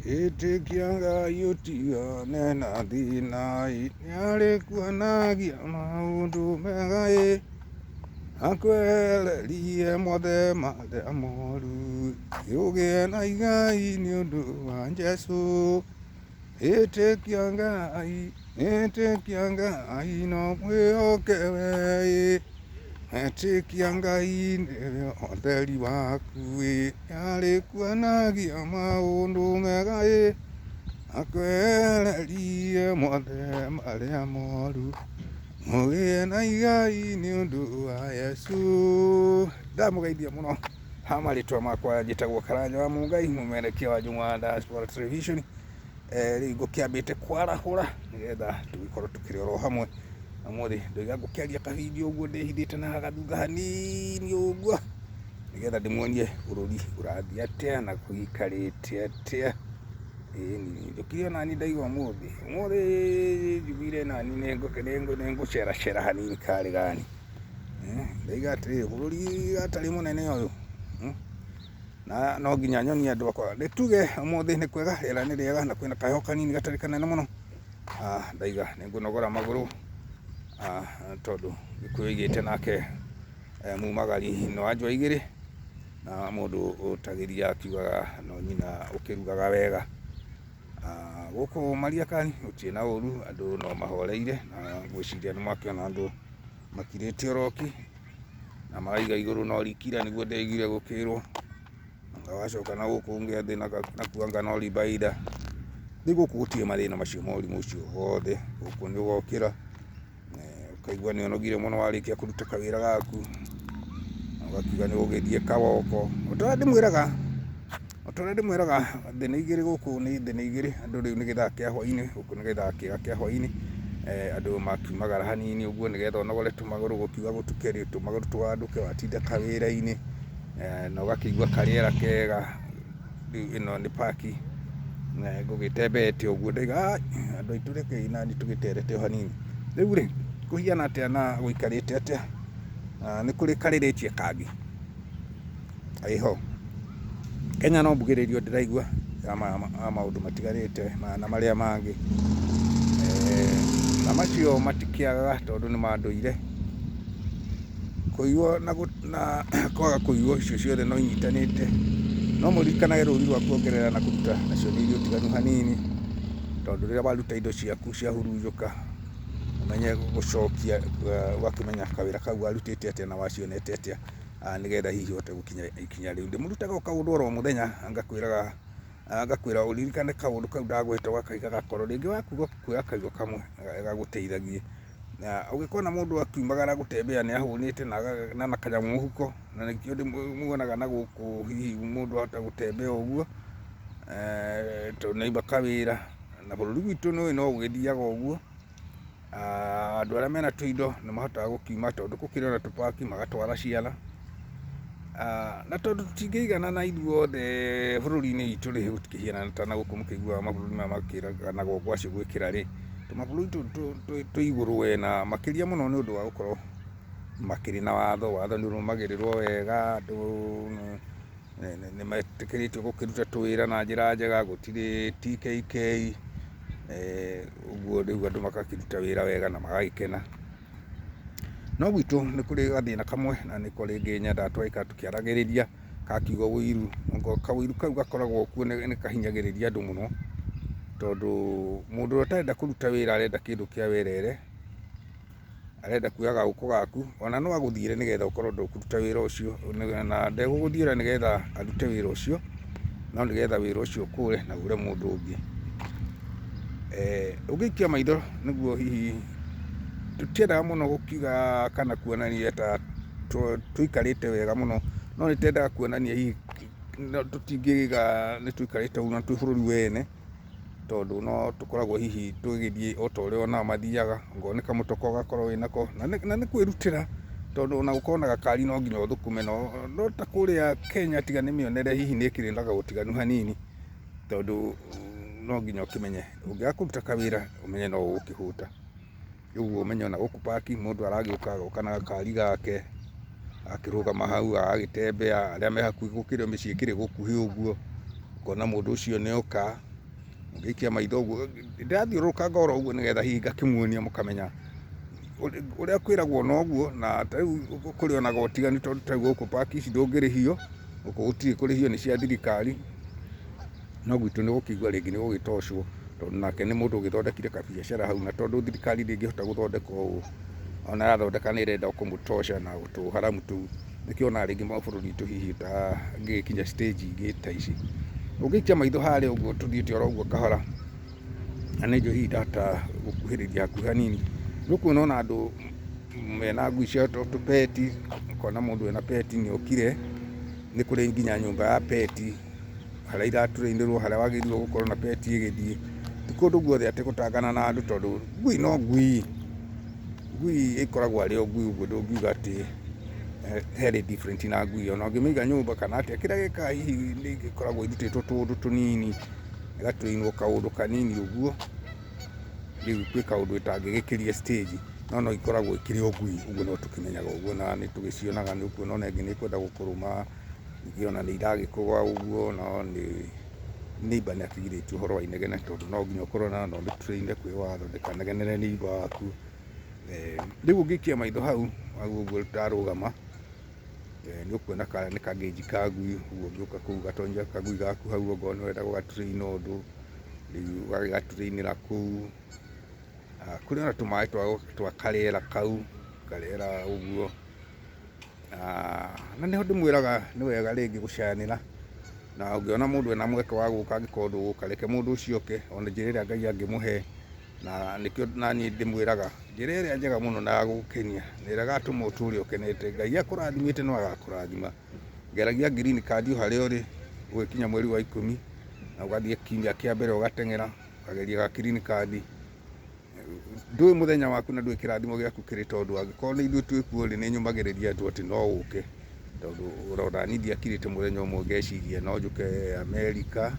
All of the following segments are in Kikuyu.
ĩtĩkia ũtigane na thĩna nĩarĩkuonagia maũndũ mega akwehererie mothe marĩa moru ũgĩe na igai nĩũndũ wa Jesũ. Ĩtĩkia Ngai no mwĩhoke we, ĩtĩkia Ngai nĩwe ũtheri waku nĩarĩkuonagia maũndũ mega akwehererie mothe marĩa moru ũgĩe na igai nĩũndũ wa Jesũ. Ndamũgeithia mũno ha marĩtwa makwa njĩtagwo Karanja wa Mũngai, mũmerekia wa Jũng'wa Diaspora Television. Rĩu ngũkĩambĩte kwarahũra nĩgetha tũgĩkorwo tũkĩrĩ oro hamwe. Ũmũthĩ ndoiga ngũkĩaria kabindio ũguo ndĩhithĩte na gathutha hanini ũguo nĩgetha ndĩmuonie bũrũri ũrathiĩ atĩa na gũikarĩte atĩa. Njũkire nani ndaigua ũmũthĩ njugire nani nĩngũceracera hanini karĩ gani. Ndaiga atĩrĩrĩ, bũrũri gatarĩ mũnene ũyũ na no nginya nyonie andũ akwa. Nĩtuge ũmũthĩ nĩ kwega, rĩera nĩ rĩega na kwĩna kaheho kanini gatarĩ kanene mũno. Ndaiga nĩngũnogora magũrũ tondũ Gĩkũyũ oigĩte nake mumagari no wa njũa igĩrĩ, na mũndũ ũtagĩria akiugaga no nyina ũkĩrugaga wega. Gũkũ Mariakani gũtirĩ na ũru, andũ no mahoreire na ngwĩciria nĩ makĩona andũ makirĩte oroki na maraiga igũrũ no rikira, nĩguo ndaiguire gũkĩrwo. Wacoka na gũkũ ngĩathĩ nakuanga no ribaida. Rĩu gũkũ gũtirĩ mathĩna macio ma ũrimũ ũcio wothe. Gũkũ nĩ ũgokĩra ũkaigua nĩ ũnogire mũno warĩkia kũruta kawĩra gaku, ũgakiuga nĩ ũgũgĩthiĩ kawoko. Ũtorĩa ndĩmwĩraga thĩ nĩ igĩrĩ, gũkũ nĩ thĩ nĩ igĩrĩ. Andũ rĩu nĩ gĩthaa kĩa hwainĩ, gũkũ nĩ gĩthaa kĩega kĩa hwainĩ. Andũ makiumagara hanini ũguo nĩgetha ũnogore tũmagũrũ, gũkiuga gũtukĩrĩ tũmagũrũ tũgandũke watinda kawĩra-inĩ, na ũgakĩigua karĩera kega. Rĩu ĩno nĩ paki ngũgĩtembete ũguo, ndaiga andũ aitũ rekei nani tũgĩterete o hanini. Rĩu rĩ, kũhiana atĩa na gũikarĩte atĩa? Nĩ kũrĩ karĩrĩtie kangi ĩho Kenya no mbugĩrĩrio ndĩraigua ya maũndũ matigarĩte na marĩa mangĩ, na macio matikĩagaga tondũ nĩ mandũire. Kũiywo na kwaga kũiywo, icio ciothe no inyitanĩte. No mũririkanage rũũri rwa kuongerera na kũruta nacio nĩ irio tiganu hanini, tondũ rĩrĩa waruta indo ciaku ciahurunjũka ũmenye gũcokia, ũgakĩmenya kawĩra kau warutĩte atĩa na wacionete atĩa, nĩgetha hihi ũhote gũkinya ikinya rĩu. Ndĩmũrutaga o kaũndũ oro mũthenya, ngakwĩra ũririkane kaũndũ kau ndagwĩte ũgakaiga gakoro, rĩngĩ wakuga kuoya kaigũ kamwe gagũteithagie. Ũgĩkona mũndũ akiumagara gũtembea nĩ ahũnĩte na kanyamũ mũhuko, na nĩkĩo ndĩmuonaga na gũkũ hihi mũndũ ahota gũtembea ũguo tondũ nĩaimba kawĩra. Na bũrũri witũ nĩũĩ no gũgĩthiaga ũguo. Andũ arĩa mena tũindo nĩ mahotaga gũkiuma tondũ gũkĩrĩ ona tũpaki magatwara ciana. Na tondũ tũtingĩigana na ithuothe bũrũri-inĩ witũ rĩ, gũtikĩhiana ta na gũkũ mũkĩiguaga mabũrũri maya makĩranaga ngwacĩ gwĩkĩra rĩ, tũmabũrũri twĩ igũrũ we, na makĩria mũno nĩ ũndũ wa gũkorwo makĩrĩ na watho nĩ ũrũmagĩrĩrwo wega. Andũ nĩ metĩkĩrĩtio gũkĩruta tũwĩra na njĩra njega, gũtirĩ TKK ũguo. Rĩu andũ magakĩruta wĩra wega na magagĩkena. No gwitũ nĩ kũrĩ gathĩna kamwe, na nĩko rĩngĩ nyendaga tũgaikara tũkĩaragĩrĩria kakiuga wũiru. Kawũiru kau gakoragwo kuo nĩ kahinyagĩrĩria andũ mũno, tondũ mũndũ ũrĩa ũtarenda kũruta wĩra arenda kĩndũ kĩa werere, arenda kuoya gaũkũ gaku, ona no agũthiĩre nĩgetha ũkorwo ndũkũruta wĩra ũcio, na ndegũgũthiĩra nĩgetha arute wĩra ũcio, no nĩgetha wĩra ũcio ũkũre na ũre mũndũ ũngĩ. Ũngĩikia maitho nĩguo hihi tũtiendaga mũno gũkiuga kana kuonania ta tũikarĩte wega mũno, no nĩtwendaga kuonania hihi tũtingĩiga nĩ tũikarĩte ũguo na twĩ bũrũri wene, tondũ no tũkoragwo hihi tũgĩthiĩ o ta ũrĩa onao mathiaga, ongorwo nĩ kamũtoko ũgakorwo wĩnako, na nĩ kwĩrutĩra, tondũ ona gũkorwo na gakari no nginya ũthũkũme. No ta kũrĩa Kenya tiga nĩ mĩonere hihi nĩ ĩkĩrĩ na gaũtiganu hanini, tondũ no nginya ũkĩmenye ũngĩaga kũruta kawĩra ũmenye no ũgũkĩhũta. Ũguo ũmenye ona gũkũ paki mũndũ aragĩũka agoka na gakari gake akĩrũgama hau agagĩtembea, arĩa me hakuhĩ gũkĩrĩ mĩciĩ ĩkĩrĩ gũkuhĩ ũguo, ũkona mũndũ ũcio nĩ oka ngĩikia maitho ũguo ndathiũrũrũkanga oro ũguo nĩgetha hihi ngakĩmuonia mũkamenya ũrĩa kwĩragwo noguo, na tarĩu kũrĩ onaga ũtiganu tondũ tarĩu gũkũ paki ici ndũngĩrĩhio, gũkũ gũtirĩ kũrĩhio nĩ cia thirikari, no gwitũ nĩ gũkĩigua rĩngĩ nĩ gũgĩtocwo tondũ nake nĩ mũndũ ũgĩthondekire kabiacara hau, na tondũ thirikari ndĩngĩhota gũthondeka ũũ, ona yathondeka nĩ ĩrenda kũmũtoca na tũharamu tũu, nĩkĩo ona rĩngĩ mabũrũri witũ hihi ũtangĩkinya stage ingĩ ta ici. Ũngĩikia maitho harĩa ũguo tũthiĩte oro ũguo kahora, na nĩ njũ hihi ndahota gũkuhĩrĩria hakuhĩ hanini, nĩũkuona ona andũ mena ngui ciao tũpeti, ũkona mũndũ ena peti nĩ okire, nĩ kũrĩ nginya nyũmba ya peti harĩa iratũrĩinĩrwo, harĩa wagĩrĩirwo gũkorwo na peti ĩgĩthiĩ, ti kũndũ guothe atĩ gũtangana na andũ, tondũ ngui no ngui, ngui ĩkoragwo arĩ o ngui ũguo, ndũngiuga atĩ very different na ngui, ona ũngĩmĩiga nyũmba kana atĩa, kĩrĩa gĩkaga hihi nĩ gĩkoragwo irutĩtwo tũũndũ tũnini, ĩgatũrĩinwo kaũndũ kanini ũguo, rĩu gwĩ kaũndũ ĩtangĩgĩkĩria stage, no ikoragwo ikĩrĩ o ngui, ũguo no tũkĩmenyaga ũguo, na nĩ tũgĩcionaga, nĩ ũkuona ona ĩngĩ nĩ kwenda gũkũrũma, ningĩ ona nĩ iragĩkũga ũguo, no nĩ neighbor nĩ akĩgirĩtio ũhoro wa inegene, tondũ no nginya ũkorwo na ndũtũrĩine kwĩ watho, ndĩkanegenere neighbor waku. Rĩu ũngĩikia maitho hau ũguo ndarũgama, nĩ ũkuona nĩ kangĩnji ka ngui, ũguo ũngĩũka kũu ũgatonyia kagui gaku hau, okorwo nĩ ũrenda gũgatũrĩina ũndũ, rĩu ũgagĩgatũrĩinĩra kũu. Kũrĩ ona tũmaĩ twa karĩera kau, karĩera ũguo, na nĩho ndĩmwĩraga nĩ wega rĩngĩ gũcanĩra, na ũngĩona mũndũ ena mweke wa gũka angĩkorwo ndũgũka, reke mũndũ ũcio oke, ona njĩra ĩrĩa Ngai angĩmũhe, na nĩkĩo naniĩ ndĩmwĩraga njĩra ĩrĩa njega mũno na ya gũgũkenia nĩ ĩrĩa ĩgatũma ũtũũre ũkenete. Ngai akũrathimĩte no agakũrathima. Geragia green card harĩa ũrĩ, ũgĩkinya mweri wa 10 na ũgathiĩ kiumia kĩa mbere ũgateng'era, ũkageria ga green card. Ndũĩ mũthenya waku na ndũĩ kĩrathimo gĩaku kĩrĩ, tondũ angĩkorwo nĩ ithuĩ twĩkuo rĩ, nĩ nyũmagĩrĩria andũ atĩ no ũke, tondũ ũrona niĩ ndiakirĩte mũthenya ũmwe ngeciria no njũke Amerika,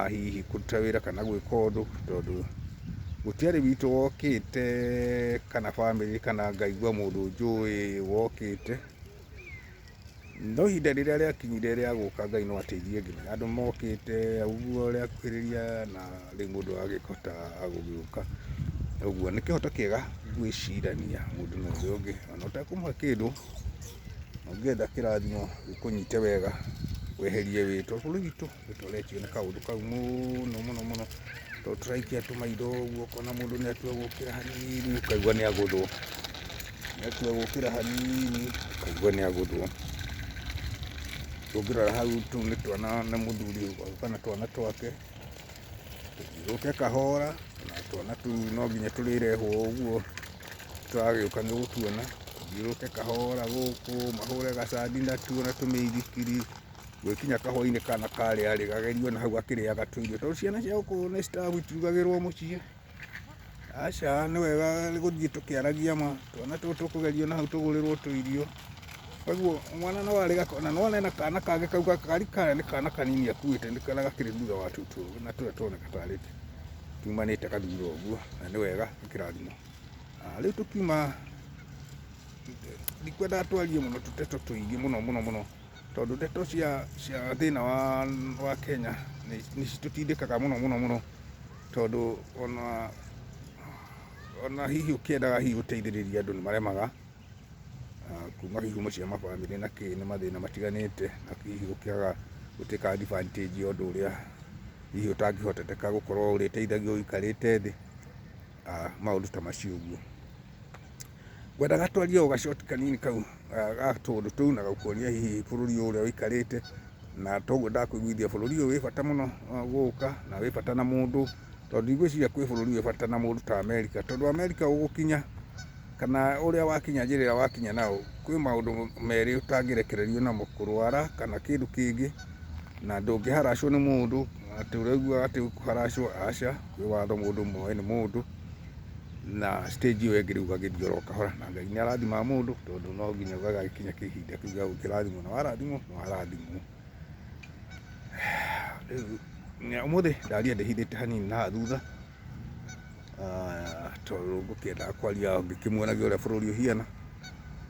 hihi kũruta wĩra kana gwĩka ũndũ, tondũ gũtiarĩ witũ wokĩte kana bamĩrĩ kana ngaigua mũndũ njũĩ wokĩte, no ihinda rĩrĩa rĩakinyire rĩa gũka, Ngai no ateithie nginya andũ mokĩte ũguo rĩakuhĩrĩria, na rĩu mũndũ agĩkota gũgĩũka. Ũguo nĩ kĩhoto kĩega gwĩcirania mũndũ na ũrĩa ũngĩ, ona ũtekũmũhe kĩndũ, ũngĩenda kĩrathimo gĩkũnyite wega, weherie wĩtwa. Bũrũri witũ nĩtũretio nĩ kaũndũ kau mũno mũno mũno, tondũ tũraikia tũmaitho ũguo, ũkona mũndũ nĩ atua gũkĩra hanini, ũkaigua nĩ agũthwo, nĩ atua gũkĩra hanini, ũkaigua nĩ agũthwo. Ũngĩrora hau tũu nĩ twana na mũthuri kana twana twake, tũthiũrũrũke kahora, na twana tũu no nginya tũrĩrehwo ũguo, tũragĩũka nĩ gũtuona, tũthiũrũrũke kahora gũkũ, mahũre gacandi tu na tũmĩithikiri, gwĩkinya kahũa-inĩ kana karĩa rĩ, gagerio na hau gakĩrĩaga tũirio, tondũ ciana cia gũkũ nĩ citabu itirugagĩrwo mũciĩ. Aca nĩ wega gũthiĩ tũkĩaragia ma, twana tũtũ tũkũgerio na hau tũgũrĩrwo tũirio. Koguo mwana no arĩ gakona, no ona ena kana kangĩ kau gakari karĩa nĩ kana kanini akuĩte, nĩ karĩa gakĩrĩ thutha wa tũtũ, na tũrĩa tuoneka tarĩ tumanĩte gathutha ũguo, na nĩ wega kĩrathimo. Rĩu tũkiuma, ndikwenda twarie mũno tũteto tũingĩ mũno mũno mũno, tondũ ndeto cia thĩna wa Kenya nĩ citũtindĩkaga mũno mũno mũno, tondũ ona hihi ũkĩendaga hihi gũteithĩrĩria andũ nĩ maremaga, kuma hihumo cia mabamĩrĩ na nĩ mathĩna matiganĩte, na hihi gũkĩaga gũtĩka advantage ya ũndũ ũrĩa hihi ũtangĩhoteteka gũkorwo ũrĩteithagio ũikarĩte thĩ, maũndũ ta macio ũguo. Ngwendaga twarie o gacoti kanini kau ga tũũndũ tũu, na gũkuonia hihi bũrũri ũrĩa ũikarĩte, na toguo ndakwĩiguithia bũrũri ũyũ wĩ bata mũno gũka, na wĩ bata na mũndũ, tondũ ndigwĩciria kwĩ bũrũri wĩ bata na mũndũ ta Amerika, tondũ Amerika ũgũkinya kana ũrĩa wakinya njĩra ĩrĩa wakinya nao, kwĩ maũndũ merĩ ũtangĩrekererio namo, kũrwara kana kĩndũ kĩngĩ, na ndũngĩharacwo nĩ mũndũ atĩ ũraigua atĩ kũharacwo, aca, kwĩ watho mũndũ moĩ nĩ mũndũ, na stage ĩyo ĩngĩ rĩu ũgagĩthiĩ oro kahora, na Ngai nĩ arathimaga mũndũ, tondũ no nginya ũgagĩkinya kĩhinda kĩu gĩa gũkĩrathimwo, na warathimwo nĩ warathimwo. Rĩu ũmũthĩ ndaria ndĩhithĩte hanini na thutha, tondũ ngũkĩendaga kwaria ngĩkĩmuonagia ũrĩa bũrũri ũhiana,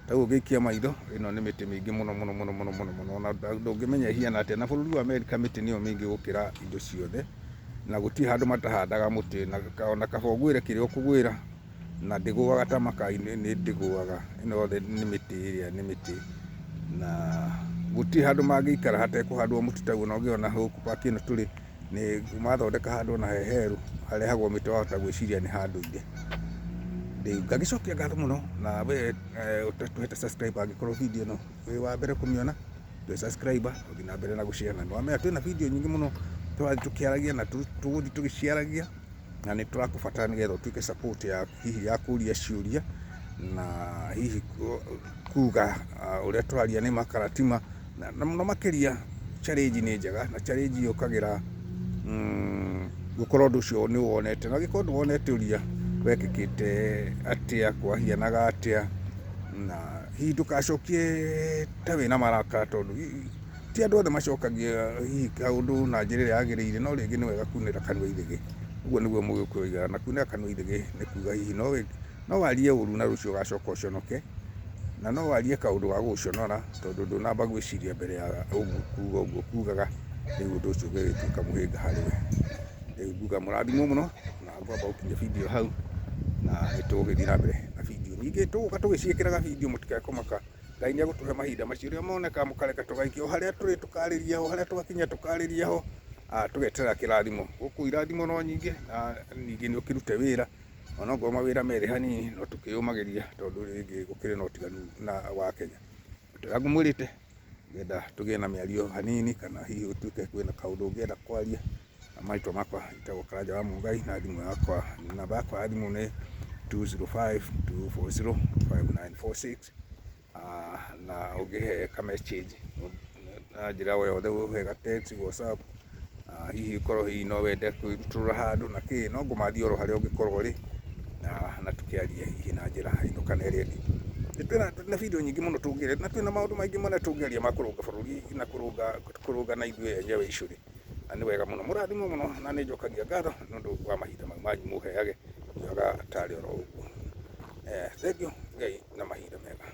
ta ugikia maitho ino ni miti mingi muno na ndungimenya hiana atia na bururi wa Amerika miti niyo mingi gukira indo ciothe na guti handu matahandaga muti na ona kaba ugwire kiria ukugwira na ndiguaga ta makai-ini ni ndiguaga ino othe ni miti iria ni miti na guti handu mangikara hatekuhandwo muti ta uno ngiona huku paki ino turi ni mathondeka handu na heheru harehagwo miti wahota gwiciria ni handu ire ngagicokia ngatho muno na we tuhete subscribe angikorwo video no wi wa mbere kumiona tu subscribe uthi na mbere na gushare na wamenya twina video nyingi muno twathi tukiaragia na tuguthi tugiciaragia na ni turakubatara nigetha tuike support ya hihi ya kuria ciuria na hihi kuga uria twaria ni makaratima na muno makiria challenge ni njega na challenge yukagira gukorwo ndu cio ni wonete na gikorwo wonete uria wekikite atia kwa hianaga atia na hihi ndukacokie ta wina marakara tondu ti andu othe macokagia hihi kaundu na njira iria yagiriire no ringi ni wega kunira kanua ithigi uguo niguo Mugikuyu oigaga na kunira kanua ithigi ni kuga hihi no warie uru na rucio ugacoka uconoke na no warie kaundu ga guconora tondu ndunamba gwiciria mbere ya kuga uguo kugaga riu undu ucio ugituika muhinga hariwe riu nguga murathimwo muno na ngwamba gukinya video hau na nitugithii na mbere na video nyingi tuguka tugiciikiraga video mutikae kumaka Ngai ni agutuhe mahinda macio ria moneka mukareka tugaikio haria turi tukariria ho haria tugakinya tukariria ho tugeterera kirathimo guku irathimo no nyingi na ningi ni ukirute wira ona ngoma wira meri hanini no tukiyumagiria tondu ringi gukiri no tiganu na wa Kenya ndagumwirite ngenda tugie na miario hanini kana hihi utuike kwina kaundu ngienda kwaria na maitwa makwa itagwo Karanja wa Mungai na thimu yakwa namba yakwa ya thimu ni 20524054946 na ugihe ka message na njira yothe uhe text WhatsApp hihi korwo hihi no wende kwirutura handu na ki no ngumathi oro haria ungikorwo ri na tukiaria hihi na njira ino kana iria twina video nyingi muno tungire na twina maundu maingi mana tungeria makurunga bururi na kurunga na ithuĩ enyewe icuri na ni wega muno murathimwo muno na ni njokagia ngatho nundu wa mahinda manyu muheage yoga atari oro uguo thank you Ngai na mahinda mega.